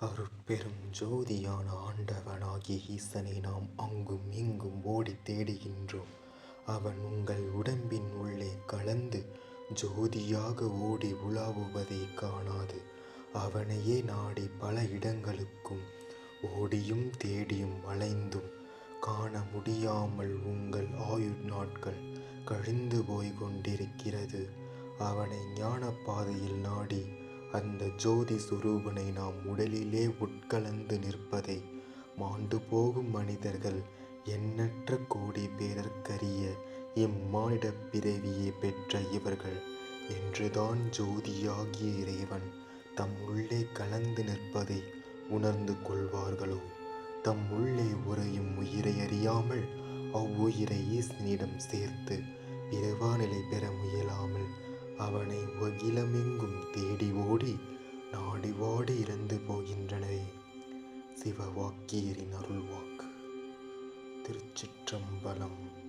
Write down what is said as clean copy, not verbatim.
அருட்பெரும் ஜோதியான ஆண்டவனாகிய ஈசனை நாம் அங்கும் இங்கும் ஓடித் தேடுகின்றோம். அவன் உங்கள் உடம்பின் உள்ளே கலந்து ஜோதியாக ஓடி உலாவுவதை காணாது அவனையே நாடி பல இடங்களுக்கும் ஓடியும் தேடியும் வளைந்தும் காண முடியாமல் உங்கள் ஆயுள் நாட்கள் கழிந்து போய் கொண்டிருக்கிறது. அவனை ஞான பாதையில் நாடி அந்த ஜோதி சுரூபனை நாம் உடலிலே உட்கலந்து நிற்பதை மாண்டு போகும் மனிதர்கள் எண்ணற்ற கோடி பேரற்கரிய இம்மானிடப் பிறவியை பெற்ற இவர்கள் என்றுதான் ஜோதியாகிய இறைவன் தம் உள்ளே கலந்து நிற்பதை உணர்ந்து கொள்வார்களோ? தம் உள்ளே உறையும் உயிரை அறியாமல் அவ்வுயிரை ஈசனிடம் சேர்த்து பிறவா நிலை பெற முயலாமல் அவனை அகிலமெங்கும் தேடி ஓடி நாடி வாடி இறந்து போகின்றனரே. சிவவாக்கியரின் அருள்வாக்கு. திருச்சிற்றம்பலம்.